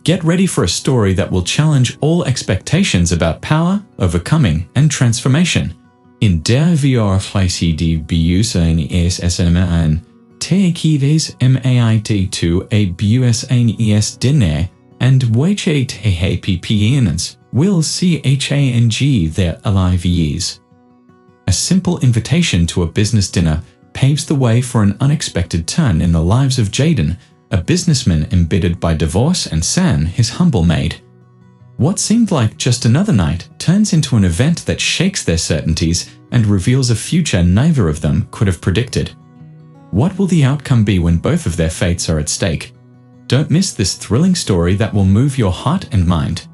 Get ready for a story that will challenge all expectations about power, overcoming, and transformation. In der wir fleißig die Businessman Takes Maid to a Business dinner and wait a happy pianins will change their lives. A simple invitation to a business dinner paves the way for an unexpected turn in the lives of Jayden, a businessman embittered by divorce, and Sanne, his humble maid. What seemed like just another night turns into an event that shakes their certainties and reveals a future neither of them could have predicted. What will the outcome be when both of their fates are at stake? Don't miss this thrilling story that will move your heart and mind.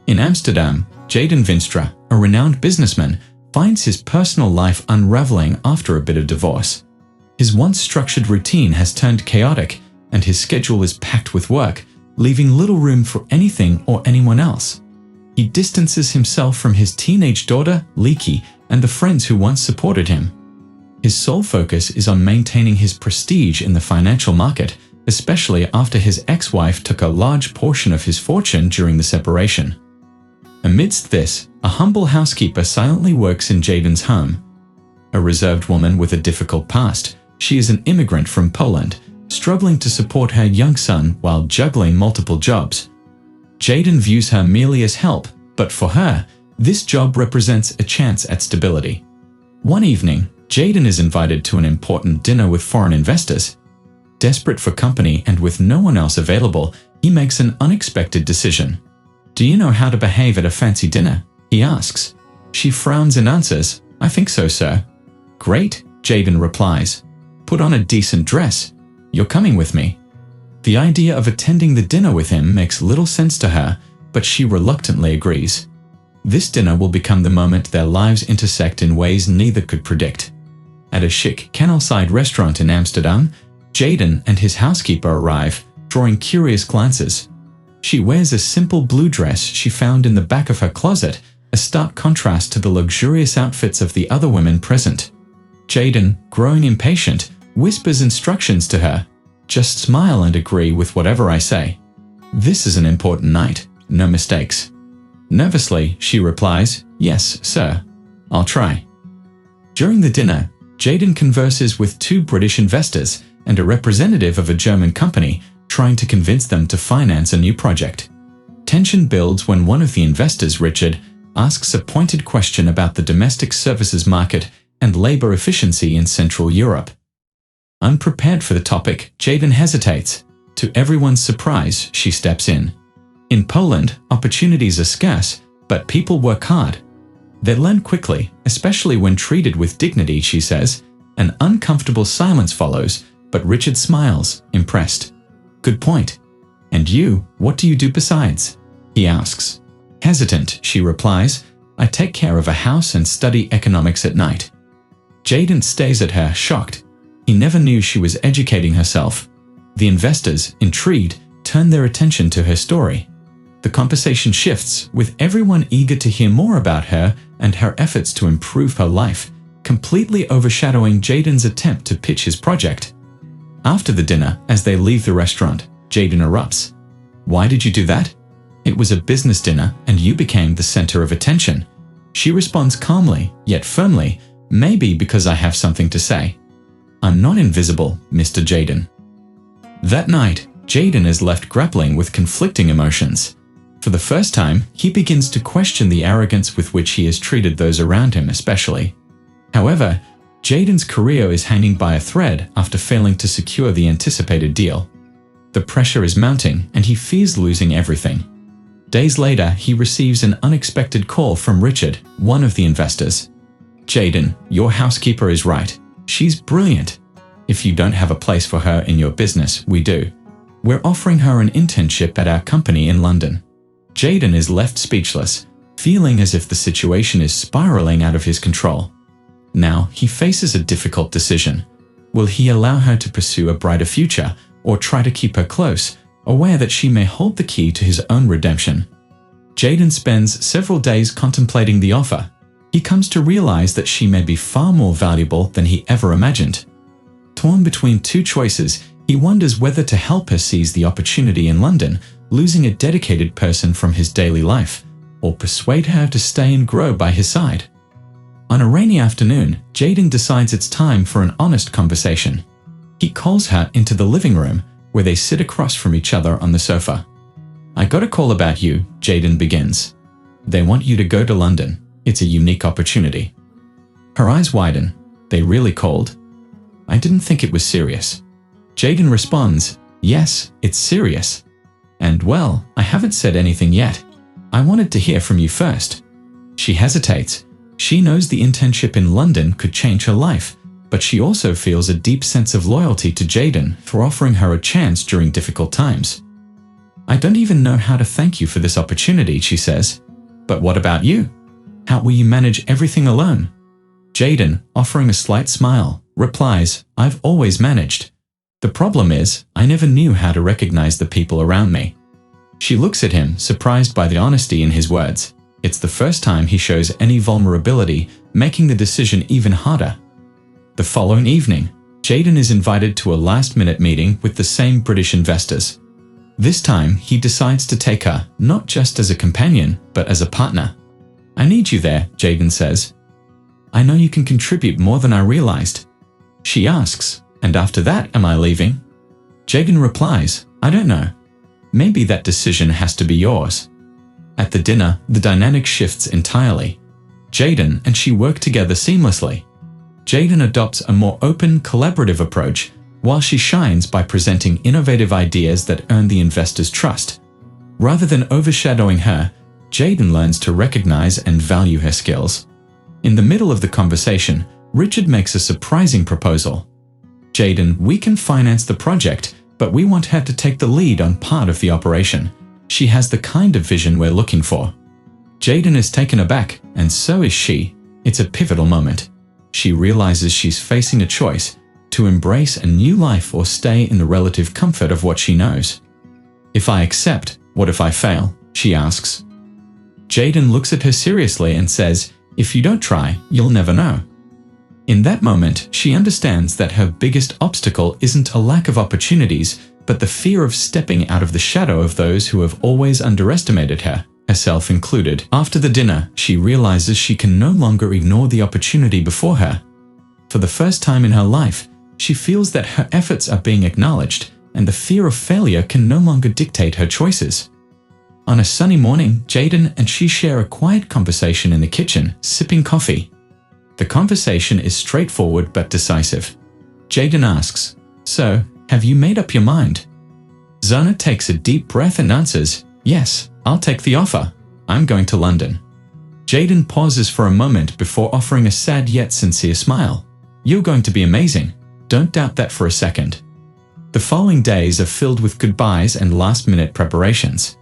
In Amsterdam, Jayden Vinstra, a renowned businessman, finds his personal life unraveling after a bit of divorce. His once structured routine has turned chaotic, and his schedule is packed with work, leaving little room for anything or anyone else. He distances himself from his teenage daughter, Leaky, and the friends who once supported him. His sole focus is on maintaining his prestige in the financial market, especially after his ex-wife took a large portion of his fortune during the separation. Amidst this, a humble housekeeper silently works in Jayden's home. A reserved woman with a difficult past, she is an immigrant from Poland, struggling to support her young son while juggling multiple jobs. Jayden views her merely as help, but for her, this job represents a chance at stability. One evening, Jayden is invited to an important dinner with foreign investors. Desperate for company and with no one else available, he makes an unexpected decision. "Do you know how to behave at a fancy dinner?" he asks. She frowns and answers, "I think so, sir." "Great," Jayden replies. "Put on a decent dress. You're coming with me." The idea of attending the dinner with him makes little sense to her, but she reluctantly agrees. This dinner will become the moment their lives intersect in ways neither could predict. At a chic canal-side restaurant in Amsterdam, Jayden and his housekeeper arrive, drawing curious glances. She wears a simple blue dress she found in the back of her closet, a stark contrast to the luxurious outfits of the other women present. Jayden, growing impatient, whispers instructions to her. "Just smile and agree with whatever I say. This is an important night, no mistakes." Nervously, she replies, "Yes, sir. I'll try." During the dinner, Jayden converses with two British investors and a representative of a German company, trying to convince them to finance a new project. Tension builds when one of the investors, Richard, asks a pointed question about the domestic services market and labor efficiency in Central Europe. Unprepared for the topic, Jayden hesitates. To everyone's surprise, she steps in. In Poland, opportunities are scarce, but people work hard. They learn quickly, especially when treated with dignity, she says. An uncomfortable silence follows, but Richard smiles, impressed. "Good point. And you, what do you do besides?" he asks. Hesitant, she replies, "I take care of a house and study economics at night." Jayden stares at her, shocked. He never knew she was educating herself. The investors, intrigued, turn their attention to her story. The conversation shifts, with everyone eager to hear more about her and her efforts to improve her life, completely overshadowing Jayden's attempt to pitch his project. After the dinner, as they leave the restaurant, Jayden erupts. "Why did you do that? It was a business dinner and you became the center of attention." She responds calmly, yet firmly, "Maybe because I have something to say. I'm not invisible, Mr. Jayden." That night, Jayden is left grappling with conflicting emotions. For the first time, he begins to question the arrogance with which he has treated those around him especially. However, Jayden's career is hanging by a thread after failing to secure the anticipated deal. The pressure is mounting and he fears losing everything. Days later, he receives an unexpected call from Richard, one of the investors. "Jayden, your housekeeper is right. She's brilliant. If you don't have a place for her in your business, we do. We're offering her an internship at our company in London." Jayden is left speechless, feeling as if the situation is spiraling out of his control. Now he faces a difficult decision. Will he allow her to pursue a brighter future, or try to keep her close, aware that she may hold the key to his own redemption? Jayden spends several days contemplating the offer. He comes to realize that she may be far more valuable than he ever imagined. Torn between two choices, He wonders whether to help her seize the opportunity in London, losing a dedicated person from his daily life, or persuade her to stay and grow by his side. On a rainy afternoon, Jayden decides it's time for an honest conversation. He calls her into the living room, where they sit across from each other on the sofa. "I got a call about you," Jayden begins. "They want you to go to London. It's a unique opportunity." Her eyes widen. "They really called?" "I didn't think it was serious." Jayden responds, "Yes, it's serious. And well, I haven't said anything yet. I wanted to hear from you first." She hesitates. She knows the internship in London could change her life, but she also feels a deep sense of loyalty to Jayden for offering her a chance during difficult times. "I don't even know how to thank you for this opportunity," she says. "But what about you? How will you manage everything alone?" Jayden, offering a slight smile, replies, "I've always managed. The problem is, I never knew how to recognize the people around me." She looks at him, surprised by the honesty in his words. It's the first time he shows any vulnerability, making the decision even harder. The following evening, Jayden is invited to a last-minute meeting with the same British investors. This time, he decides to take her, not just as a companion, but as a partner. "I need you there," Jayden says. "I know you can contribute more than I realized." She asks, "And after that, am I leaving?" Jayden replies, "I don't know. Maybe that decision has to be yours." At the dinner, the dynamic shifts entirely. Jayden and she work together seamlessly. Jayden adopts a more open, collaborative approach, while she shines by presenting innovative ideas that earn the investors' trust. Rather than overshadowing her, Jayden learns to recognize and value her skills. In the middle of the conversation, Richard makes a surprising proposal. "Jayden, we can finance the project, but we want her to take the lead on part of the operation. She has the kind of vision we're looking for." Jayden is taken aback, and so is she. It's a pivotal moment. She realizes she's facing a choice: to embrace a new life or stay in the relative comfort of what she knows. "If I accept, what if I fail?" she asks. Jayden looks at her seriously and says, "If you don't try, you'll never know." In that moment, she understands that her biggest obstacle isn't a lack of opportunities, but the fear of stepping out of the shadow of those who have always underestimated her, herself included. After the dinner, she realizes she can no longer ignore the opportunity before her. For the first time in her life, she feels that her efforts are being acknowledged, and the fear of failure can no longer dictate her choices. On a sunny morning, Jayden and she share a quiet conversation in the kitchen, sipping coffee. The conversation is straightforward but decisive. Jayden asks, "So, have you made up your mind?" Sanne takes a deep breath and answers, "Yes, I'll take the offer. I'm going to London." Jayden pauses for a moment before offering a sad yet sincere smile. "You're going to be amazing. Don't doubt that for a second." The following days are filled with goodbyes and last-minute preparations.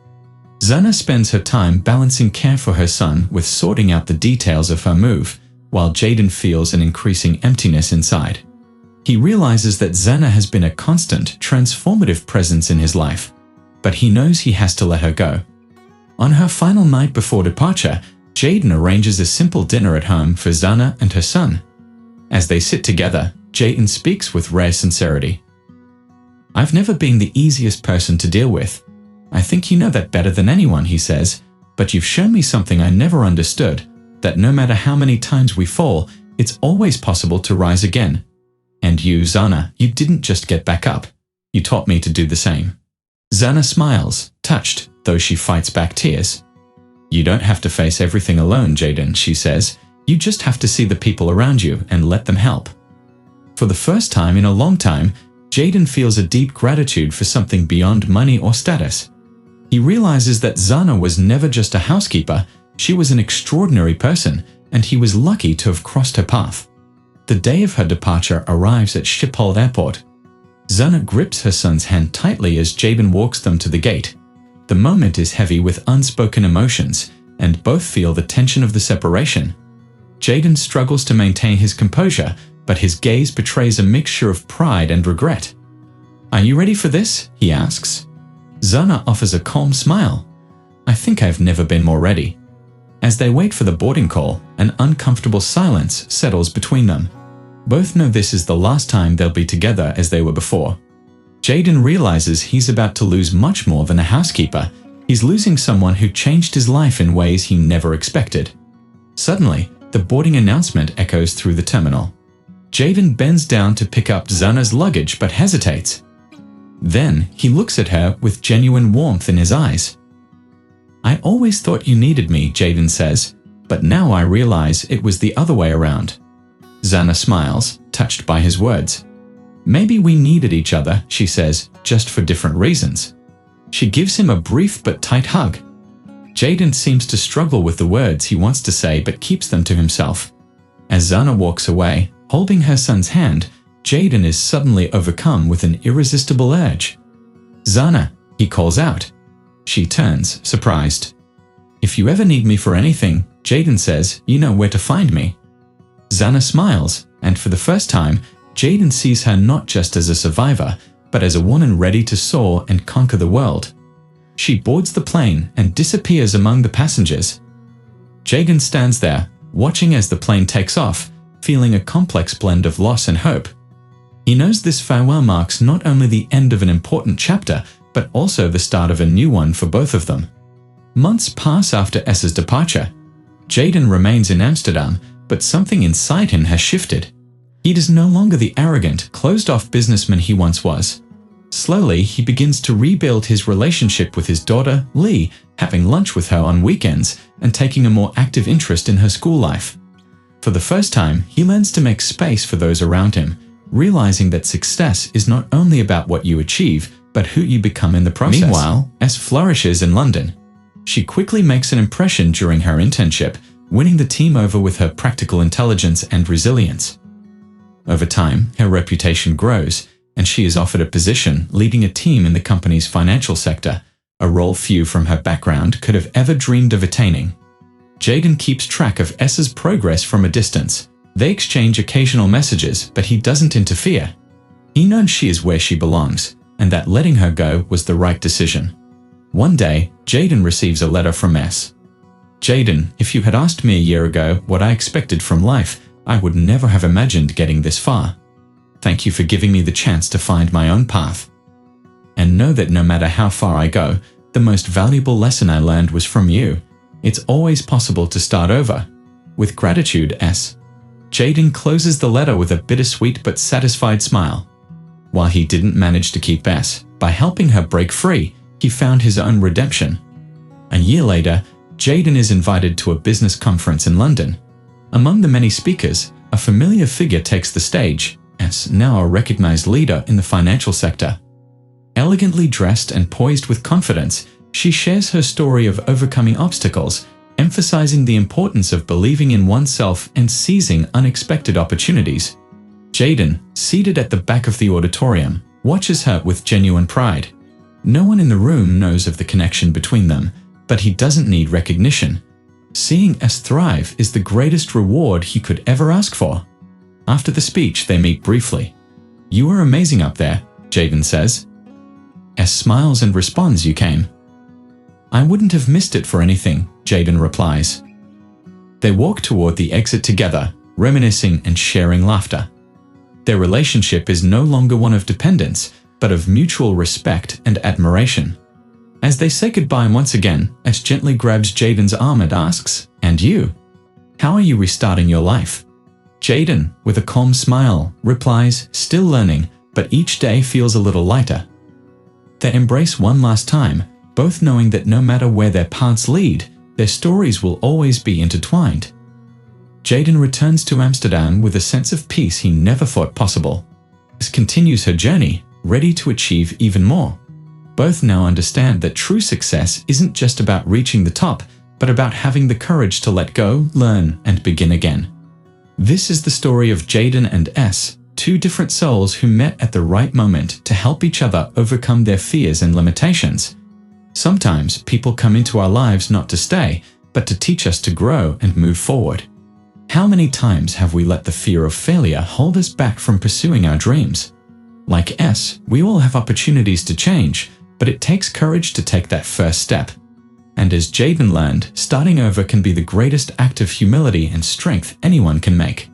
Sanne spends her time balancing care for her son with sorting out the details of her move, while Jayden feels an increasing emptiness inside. He realizes that Sanne has been a constant, transformative presence in his life, but he knows he has to let her go. On her final night before departure, Jayden arranges a simple dinner at home for Sanne and her son. As they sit together, Jayden speaks with rare sincerity. "I've never been the easiest person to deal with. I think you know that better than anyone," he says, "but you've shown me something I never understood, that no matter how many times we fall, it's always possible to rise again. And you, Sanne, you didn't just get back up. You taught me to do the same." Sanne smiles, touched, though she fights back tears. "You don't have to face everything alone, Jayden," she says. "You just have to see the people around you and let them help." For the first time in a long time, Jayden feels a deep gratitude for something beyond money or status. He realizes that Sanne was never just a housekeeper, she was an extraordinary person, and he was lucky to have crossed her path. The day of her departure arrives at Schiphol Airport. Sanne grips her son's hand tightly as Jayden walks them to the gate. The moment is heavy with unspoken emotions, and both feel the tension of the separation. Jayden struggles to maintain his composure, but his gaze betrays a mixture of pride and regret. "Are you ready for this?" he asks. Sanne offers a calm smile. "I think I've never been more ready." As they wait for the boarding call, an uncomfortable silence settles between them. Both know this is the last time they'll be together as they were before. Jayden realizes he's about to lose much more than a housekeeper. He's losing someone who changed his life in ways he never expected. Suddenly, the boarding announcement echoes through the terminal. Jayden bends down to pick up Sanne's luggage but hesitates. Then, he looks at her with genuine warmth in his eyes. "I always thought you needed me," Jayden says, "but now I realize it was the other way around." Sanne smiles, touched by his words. "Maybe we needed each other," she says, "just for different reasons." She gives him a brief but tight hug. Jayden seems to struggle with the words he wants to say but keeps them to himself. As Sanne walks away, holding her son's hand, Jayden is suddenly overcome with an irresistible urge. "Sanne," he calls out. She turns, surprised. "If you ever need me for anything," Jayden says, "you know where to find me." Sanne smiles, and for the first time, Jayden sees her not just as a survivor, but as a woman ready to soar and conquer the world. She boards the plane and disappears among the passengers. Jayden stands there, watching as the plane takes off, feeling a complex blend of loss and hope. He knows this farewell marks not only the end of an important chapter, but also the start of a new one for both of them. Months pass after S's departure. Jayden remains in Amsterdam, but something inside him has shifted. He is no longer the arrogant, closed-off businessman he once was. Slowly, he begins to rebuild his relationship with his daughter, Lee, having lunch with her on weekends and taking a more active interest in her school life. For the first time, he learns to make space for those around him, realizing that success is not only about what you achieve, but who you become in the process. Meanwhile, S flourishes in London. She quickly makes an impression during her internship, winning the team over with her practical intelligence and resilience. Over time, her reputation grows, and she is offered a position leading a team in the company's financial sector, a role few from her background could have ever dreamed of attaining. Jayden keeps track of S's progress from a distance. They exchange occasional messages, but he doesn't interfere. He knows she is where she belongs, and that letting her go was the right decision. One day, Jayden receives a letter from S. "Jayden, if you had asked me a year ago what I expected from life, I would never have imagined getting this far. Thank you for giving me the chance to find my own path. And know that no matter how far I go, the most valuable lesson I learned was from you. It's always possible to start over. With gratitude, S." Jayden closes the letter with a bittersweet but satisfied smile. While he didn't manage to keep S, by helping her break free, he found his own redemption. A year later, Jayden is invited to a business conference in London. Among the many speakers, a familiar figure takes the stage, S, now a recognized leader in the financial sector. Elegantly dressed and poised with confidence, she shares her story of overcoming obstacles, emphasizing the importance of believing in oneself and seizing unexpected opportunities. Jayden, seated at the back of the auditorium, watches her with genuine pride. No one in the room knows of the connection between them, but he doesn't need recognition. Seeing S thrive is the greatest reward he could ever ask for. After the speech, they meet briefly. "You are amazing up there," Jayden says. S smiles and responds, "You came." "I wouldn't have missed it for anything," Jayden replies. They walk toward the exit together, reminiscing and sharing laughter. Their relationship is no longer one of dependence, but of mutual respect and admiration. As they say goodbye once again, S gently grabs Jayden's arm and asks, "And you? How are you restarting your life?" Jayden, with a calm smile, replies, "Still learning, but each day feels a little lighter." They embrace one last time, both knowing that no matter where their paths lead, their stories will always be intertwined. Jayden returns to Amsterdam with a sense of peace he never thought possible. S continues her journey, ready to achieve even more. Both now understand that true success isn't just about reaching the top, but about having the courage to let go, learn, and begin again. This is the story of Jayden and S, two different souls who met at the right moment to help each other overcome their fears and limitations. Sometimes people come into our lives not to stay, but to teach us to grow and move forward. How many times have we let the fear of failure hold us back from pursuing our dreams? Like S, we all have opportunities to change, but it takes courage to take that first step. And as Jayden learned, starting over can be the greatest act of humility and strength anyone can make.